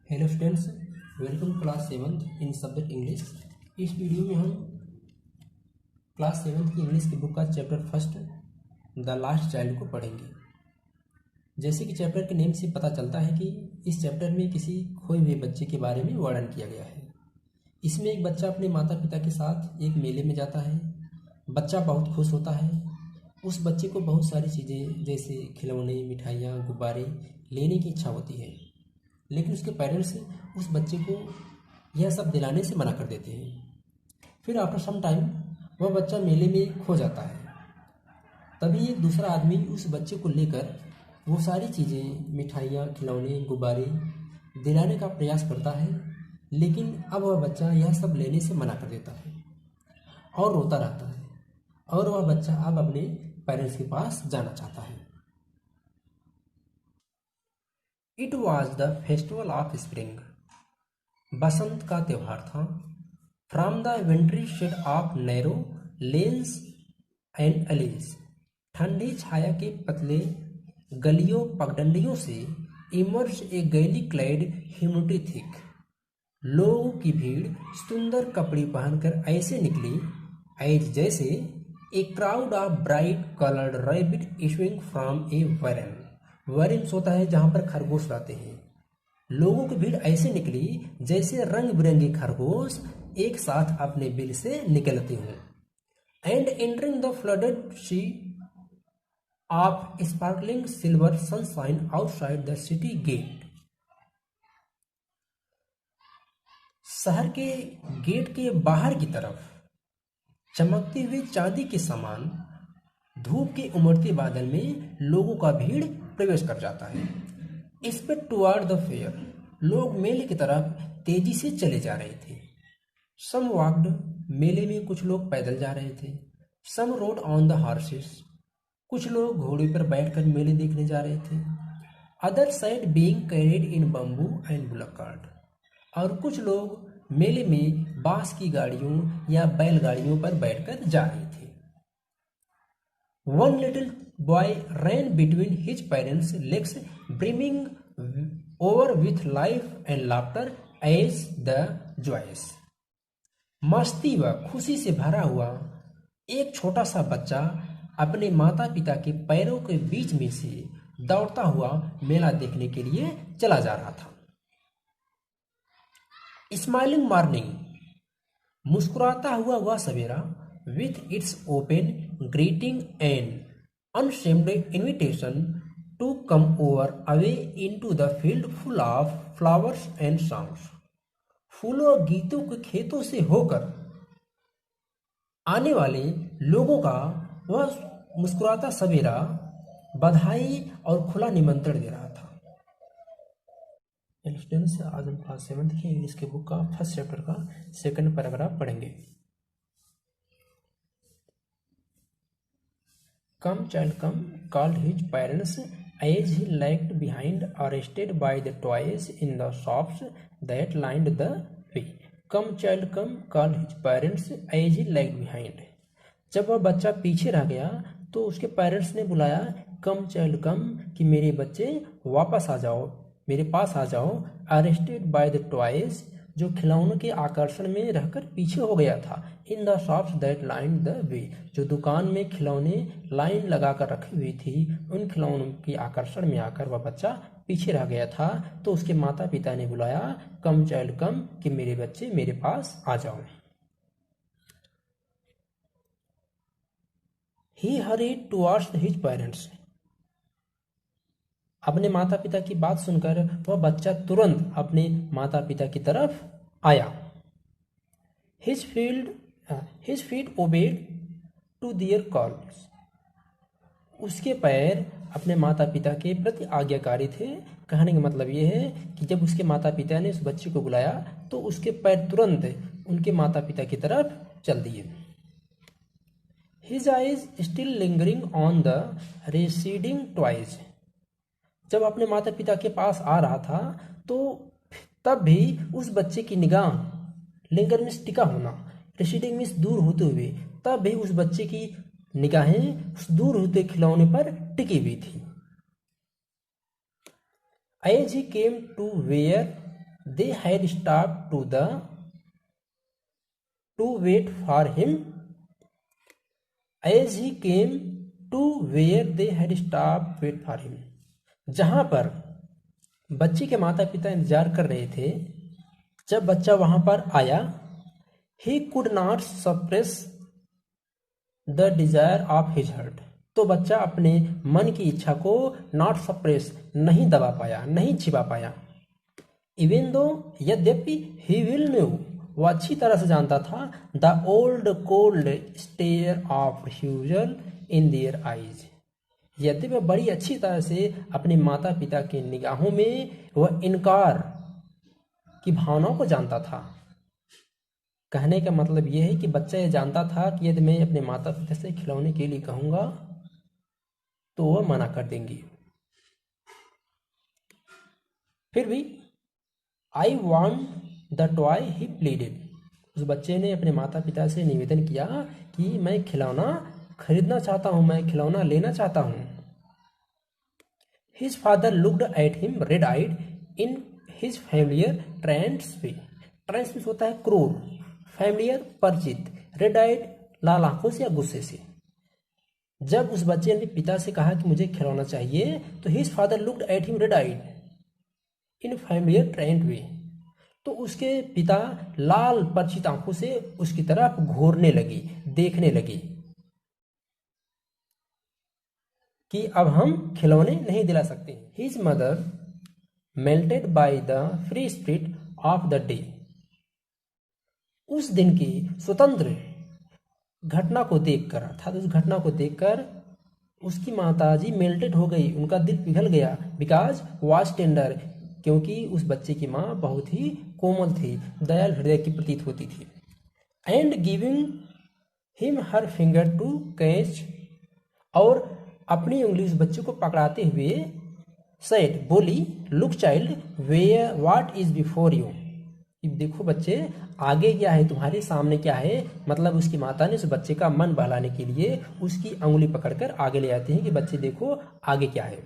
Hello students, welcome class 7 इन subject English. इस video में हम क्लास 7 की इंग्लिश की बुक का chapter first the last child को पढ़ेंगे। जैसे कि चैप्टर के नेम से पता चलता है कि इस चैप्टर में किसी खोए हुए बच्चे के बारे में वर्णन किया गया है। इसमें एक बच्चा अपने माता पिता के साथ एक मेले में जाता है। बच्चा बहुत खुश होता है। उस बच्चे को बहुत सारी चीज़ें जैसे खिलौने, मिठाइयाँ, गुब्बारे लेने की इच्छा होती है, लेकिन उसके पेरेंट्स उस बच्चे को यह सब दिलाने से मना कर देते हैं। फिर आफ्टर सम टाइम वह बच्चा मेले में खो जाता है। तभी एक दूसरा आदमी उस बच्चे को लेकर वो सारी चीज़ें, मिठाइयाँ, खिलौने, गुब्बारे दिलाने का प्रयास करता है, लेकिन अब वह बच्चा यह सब लेने से मना कर देता है और रोता रहता है, और वह बच्चा अब अपने पेरेंट्स के पास जाना चाहता है। It was the festival of spring. बसंत का त्यौहार था। From the wintry shade of narrow lanes and alleys, ठंडी छाया के पतले गलियों पगडंडियों से emerge a gaily clad humidity thick. लोगों की भीड़ सुंदर कपड़े पहनकर ऐसे निकली एज जैसे a crowd of bright coloured rabbit issuing from a warren. Warrens होता है जहां पर खरगोश रहते हैं। लोगों की भीड़ ऐसे निकली जैसे रंग बिरंगे खरगोश एक साथ अपने बिल से निकलते हों। And entering the flooded sea of sparkling silver sunshine outside the city gate. शहर के गेट के बाहर की तरफ चमकती हुई चांदी के समान धूप के उमड़ते बादल में लोगों का भीड़ प्रवेश कर जाता है। स्पीड टुवर्ड द फेयर, लोग मेले की तरफ तेजी से चले जा रहे थे। सम वॉक्ड, मेले में कुछ लोग पैदल जा रहे थे। सम रोड ऑन द हॉर्सेस, कुछ लोग घोड़े पर बैठकर मेले देखने जा रहे थे। Other side being carried in bamboo and bullock cart, और कुछ लोग मेले में बांस की गाड़ियों या बैलगाड़ियों पर बैठकर जा रहे थे। One little boy ran between his parents' legs, brimming over with life and laughter as the joys. मस्ती व खुशी से भरा हुआ एक छोटा सा बच्चा अपने माता पिता के पैरों के बीच में से दौड़ता हुआ मेला देखने के लिए चला जा रहा था। स्माइलिंग मॉर्निंग, मुस्कुराता हुआ वह सवेरा, with its open greeting and unshamed invitation to come over away into the field full of flowers and songs. फूलों और गीतों के खेतों से होकर आने वाले लोगों का वह मुस्कुराता सवेरा बधाई और खुला निमंत्रण दे रहा था। स्टूडेंट्स, आज हम क्लास 7 की इंग्लिश के बुक का फर्स्ट चैप्टर का सेकंड पैराग्राफ पढ़ेंगे। Come child come, called his parents as he lagged behind, arrested by the toys in the shops that lined the way. Come child come, called his parents as he lagged behind. जब वह बच्चा पीछे रह गया तो उसके parents ने बुलाया, कम चाइल्ड कम, कि मेरे बच्चे वापस आ जाओ, मेरे पास आ जाओ। अरेस्टेड बाय द टॉयज, जो खिलौनों के आकर्षण में रहकर पीछे हो गया था। In the shops that line the way, जो दुकान में खिलौने लाइन लगाकर रखी हुई थी, उन खिलौनों के आकर्षण में आकर वह बच्चा पीछे रह गया था। तो उसके माता पिता ने बुलाया, कम चाइल्ड कम, कि मेरे बच्चे मेरे पास आ जाओ। ही हरीड टुवर्ड्स हिज पेरेंट्स, अपने माता पिता की बात सुनकर वह बच्चा तुरंत अपने माता पिता की तरफ आया। His feet obeyed to their calls, उसके पैर अपने माता पिता के प्रति आज्ञाकारी थे। कहने का मतलब यह है कि जब उसके माता पिता ने उस बच्चे को बुलाया तो उसके पैर तुरंत उनके माता पिता की तरफ चल दिए। His eyes still lingering on the receding toys, जब अपने माता पिता के पास आ रहा था तो तब भी उस बच्चे की निगाह, लिंगर मीन्स टिका होना, रिसीडिंग मीन्स दूर होते हुए, तब भी उस बच्चे की निगाहें उस दूर होते खिलौने पर टिकी हुई थी। As he came to where they had stopped to wait for him as he came to where they had stopped to wait for him. जहां पर बच्चे के माता पिता इंतजार कर रहे थे, जब बच्चा वहां पर आया, he could not suppress the desire of his heart. तो बच्चा अपने मन की इच्छा को नॉट सप्रेस, नहीं दबा पाया, नहीं छिपा पाया. इवन दो, यद्यपि ही विल न्यू, वो अच्छी तरह से जानता था, the old cold stare of refusal in their eyes, यद्यपि वह बड़ी अच्छी तरह से अपने माता पिता की निगाहों में वह इनकार की भावनाओं को जानता था. कहने का मतलब यह है कि बच्चा यह जानता था कि यदि मैं अपने माता पिता से खिलौने के लिए कहूँगा तो वह मना कर देंगे. फिर भी I want the toy he pleaded, उस बच्चे ने अपने माता पिता से निवेदन किया कि मैं खिलौना खरीदना चाहता हूँ, मैं खिलौना लेना चाहता हूँ. His father looked at him red eyed in his familiar trends way. Trends होता है क्रूर, फैमिलियर परिचित, रेड आइड लाल आंखों से या गुस्से से. जब उस बच्चे ने पिता से कहा कि मुझे खिलौना चाहिए, तो his father looked at him red eyed in familiar trend way, तो उसके पिता लाल परिचित आंखों से उसकी तरफ घूरने लगी, देखने लगी कि अब हम खिलौने नहीं दिला सकते. His mother melted by the free spirit of the day, उस दिन की स्वतंत्र घटना को देखकर, अर्थात उस घटना को देखकर उसकी माताजी मेल्टेड हो गई, उनका दिल पिघल गया. बिकॉज वाज टेंडर, क्योंकि उस बच्चे की माँ बहुत ही कोमल थी, दयाल हृदय की प्रतीत होती थी. And giving him her finger to catch, और अपनी उंगली उस बच्चे को पकड़ाते हुए सेड, बोली, look child where what is before you, देखो बच्चे आगे क्या है, तुम्हारे सामने क्या है. मतलब उसकी माता ने उस बच्चे का मन बहलाने के लिए उसकी अंगुली पकड़कर आगे ले आती है कि बच्चे देखो आगे क्या है.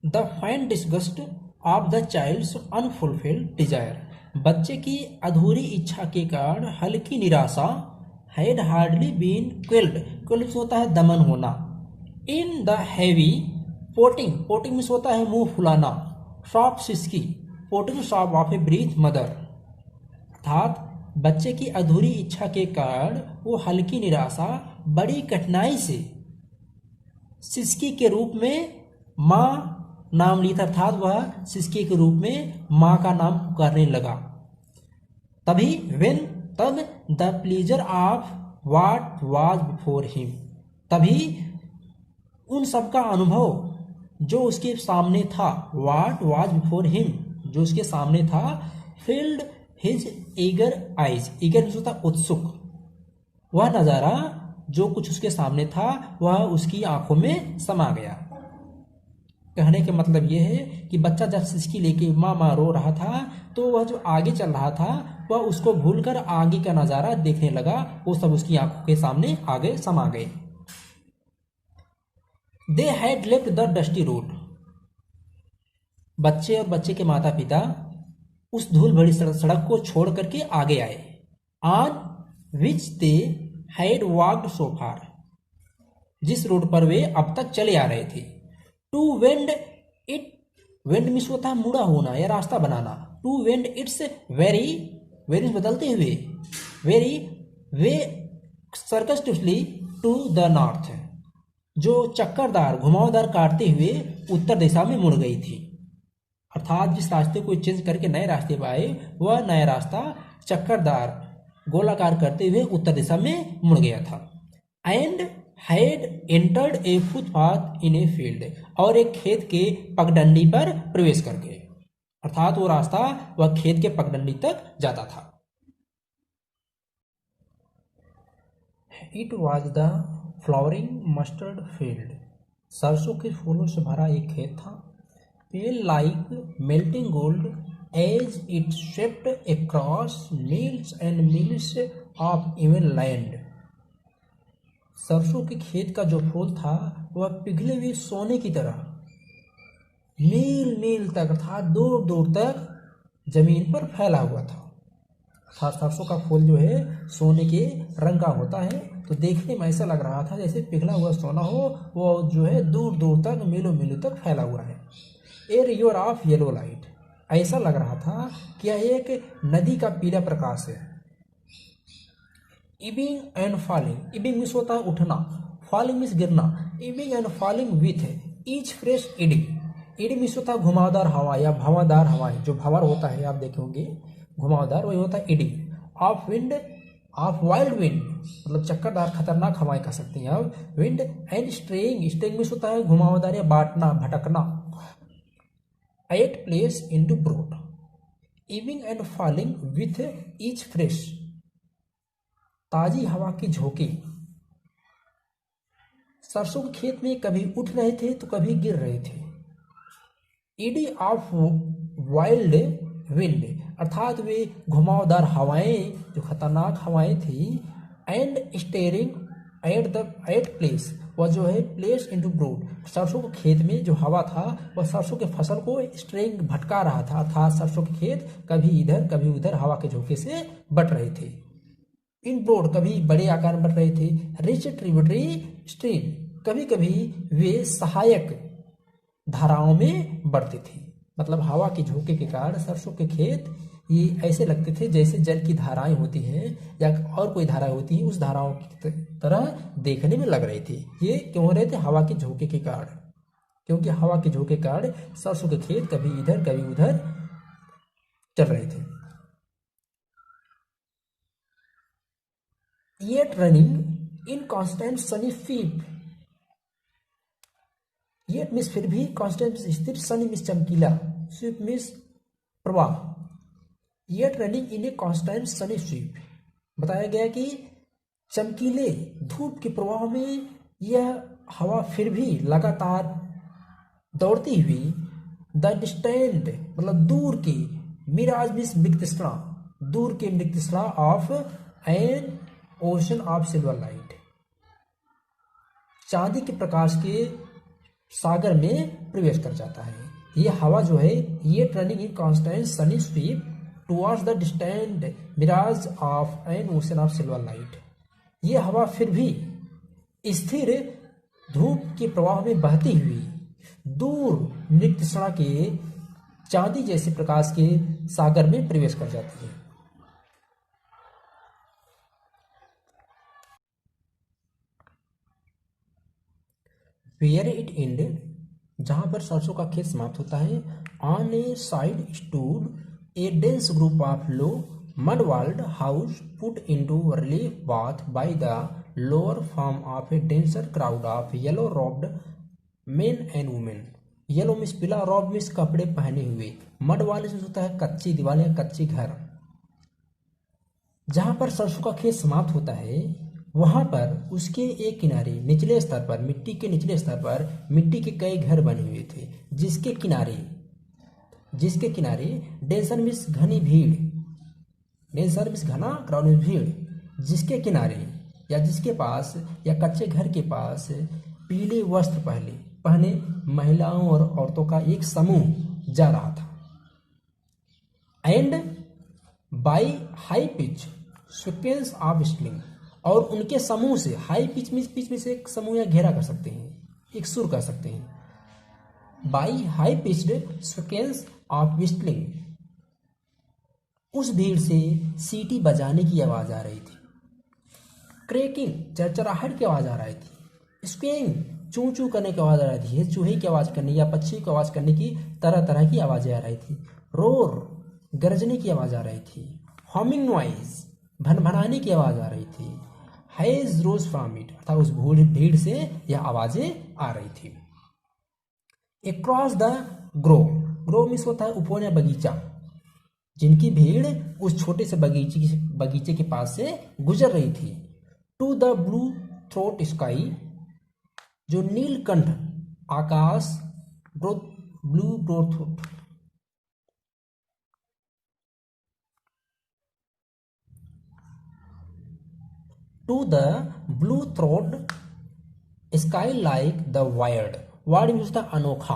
The fine disgust of the child's unfulfilled desire, बच्चे की अधूरी इच्छा के कारण हल्की निराशा, had hardly been quelled, quelled होता है दमन होना, in the heavy pouting, pouting में होता है मुंह फुलाना, सॉफ्ट सिसकी, pouting soft of a breath mother, अर्थात बच्चे की अधूरी इच्छा के कारण वो हल्की निराशा, बड़ी कठिनाई से सिसकी के रूप में माँ नाम ली था, अर्थात वह सिसकी के रूप में माँ का नाम पुकारने लगा. तभी तब the pleaser of what was before him, तभी उन सब का अनुभव जो उसके सामने था, व्हाट वाज बिफोर हिम, जो उसके सामने था, field his eager eyes, eager होता उत्सुक, वह नजारा जो कुछ उसके सामने था वह उसकी आंखों में समा गया. कहने का मतलब यह है कि बच्चा जब सिसकी लेके माँ माँ रो रहा था, तो वह जो आगे चल रहा था वह उसको भूलकर आगे का नजारा देखने लगा, वो सब उसकी आंखों के सामने आगे समा गए. They had left the dusty road, बच्चे और बच्चे के माता पिता उस धूल भरी सड़क को छोड़ करके आगे आए. On which they had walked so far, जिस रोड पर वे अब तक चले आ रहे थे. To wend it, wend means होता है मुड़ा होना या रास्ता बनाना. To wend its very, very बदलते हुए, very way circuitously to the north, जो चक्करदार घुमावदार काटते हुए उत्तर दिशा में मुड़ गई थी. अर्थात जिस रास्ते को चेंज करके नए रास्ते पर आए, वह नया रास्ता चक्करदार गोलाकार करते हुए उत्तर दिशा में मुड़ गया था. And had entered A footpath in a field, और एक खेत के पगडंडी पर प्रवेश कर गए, अर्थात वो रास्ता वह खेत के पगडंडी तक जाता था. It was the flowering mustard field, सरसों के फूलों से भरा एक खेत था. Pale like melting gold as it swept across miles and miles of even land, सरसों के खेत का जो फूल था वह पिघले हुए सोने की तरह मील मील तक अर्थात दूर दूर तक जमीन पर फैला हुआ था। अर्थात सरसों का फूल जो है सोने के रंग का होता है, तो देखने में ऐसा लग रहा था जैसे पिघला हुआ सोना हो, वो जो है दूर दूर तक मीलों मीलों तक फैला हुआ है। A river of yellow light, ऐसा लग रहा था कि यह एक नदी का पीला प्रकाश है। इबिंग एंड फॉलिंग, इबिंग मीन्स होता है उठना, फॉलिंग मीन्स गिरना। इबिंग and falling with each fresh eating, eating means होता है घुमावदार हवा या भंवरदार हवाएं, जो भंवर होता है आप देखोगे घुमावदार, वही होता है eddying. Of wind, of wild wind मतलब चक्करदार खतरनाक हवाएं कह सकते हैं आप। Wind and straying, straying means होता है घुमावदार या बांटना भटकना। At place into broad, eddying and falling with each fresh, ताजी हवा की झोंके सरसों के खेत में कभी उठ रहे थे तो कभी गिर रहे थे। ईडी ऑफ वाइल्ड विंड, अर्थात वे घुमावदार हवाएं जो खतरनाक हवाएं थी। एंड स्टेयरिंग एट प्लेस, वह जो है प्लेस इनटू ब्रोड, सरसों के खेत में जो हवा था वह सरसों के फसल को स्ट्रेंग भटका रहा था, अर्थात सरसों के खेत कभी इधर कभी उधर हवा के झोंके से बट रहे थे। इन ब्रोड, कभी बड़े आकार में बट रहे थे। रिच ट्रिब्यूटरी स्ट्रीम, कभी कभी वे सहायक धाराओं में बढ़ते थे। मतलब हवा के झोंके के कारण सरसों के खेत ये ऐसे लगते थे जैसे जल की धाराएं होती हैं या और कोई धारा होती है, उस धाराओं की तरह देखने में लग रहे थे। ये क्यों हो रहे थे? हवा के झोंके के कारण, क्योंकि हवा के झोंके के कारण सरसों के खेत कभी इधर कभी उधर चल रहे थे। Yet running in constant sunny sweep, yet means फिर भी, कांस्टेंट स्थिर, सनी मीन्स चमकीला, स्वीप मीन्स प्रवाह। Yet running in a constant sunny sweep, बताया गया कि चमकीले धूप के प्रवाह में यह हवा फिर भी लगातार दौड़ती हुई। द डिस्टेंट मतलब दूर की, मिराज मीन्स मृगतृष्णा, दूर के मृगतृष्णा of an ocean of silver light, चांदी के प्रकाश के सागर में प्रवेश कर जाता है। ये हवा जो है ये running in constant sunny sweep towards the distant mirage of an ocean of silver light, ये हवा फिर भी स्थिर धूप के प्रवाह में बहती हुई दूर मृगतृष्णा के चांदी जैसे प्रकाश के सागर में प्रवेश कर जाती है। वेयर इट एंडेड, जहां पर सरसों का खेत समाप्त होता है। On a side stood a dense group of low mud walled house put into relief bath by the lower form of a denser crowd of yellow robed men and women. Yellow means पीला, robe means कपड़े पहने हुए, mud wall होता है कच्ची दीवार या कच्ची घर। जहां पर सरसों का खेत समाप्त होता है वहां पर उसके एक किनारे निचले स्तर पर, मिट्टी के निचले स्तर पर मिट्टी के कई घर बने हुए थे, जिसके किनारे डेंसर मीन्स घनी भीड़, डेंसर मीन्स घना, क्राउड मीन्स भीड़, जिसके किनारे या जिसके पास या कच्चे घर के पास पीले वस्त्र पहने महिलाओं और औरतों का एक समूह जा रहा था। And by high pitch sequence of string, और उनके समूह से, हाई पिच में से एक समूह या घेरा कर सकते हैं, एक सुर कर सकते हैं। By high pitched sequence of whistling, उस भीड़ से सीटी बजाने की आवाज आ रही थी। क्रैकिंग चरचराहट की आवाज आ रही थी। स्क्वेइंग चू चू करने की आवाज आ रही थी, चूहे की आवाज करने या पक्षी की आवाज करने की तरह तरह की आवाजें आ रही थी। रोर गरजने की आवाज आ रही थी। हमिंग नॉइज भनभनाने की आवाज आ रही थी। हैज रोज फ्रॉम इट, अर्थात उस भीड़ से यह आवाजें आ रही थी। अक्रॉस द ग्रो मीन्स होता है उपवन या बगीचा, जिनकी भीड़ उस छोटे से बगीचे के पास से गुजर रही थी। To the blue throat sky, जो नीलकंठ आकाश, blue throat, to the blue throat sky like the wired, wired means होता है अनोखा,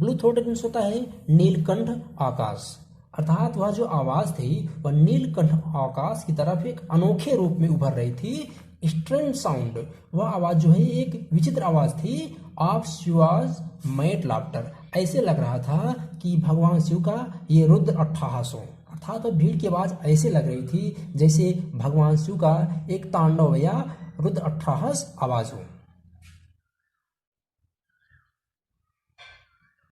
ब्लू थ्रोटेड मीन्स होता है नीलकंठ आकाश, अर्थात वह जो आवाज थी वह नीलकंठ आकाश की तरफ एक अनोखे रूप में उभर रही थी। स्ट्रेंज साउंड, वह आवाज जो है एक विचित्र आवाज थी। ऑफ शिवाज मैट लाफ्टर, ऐसे लग रहा था कि भगवान शिव का ये रुद्र अट्टहास हो, अर्थात वह भीड़ की आवाज ऐसे लग रही थी जैसे भगवान शिव का एक तांडव या रुद्र अट्टहास आवाज हो।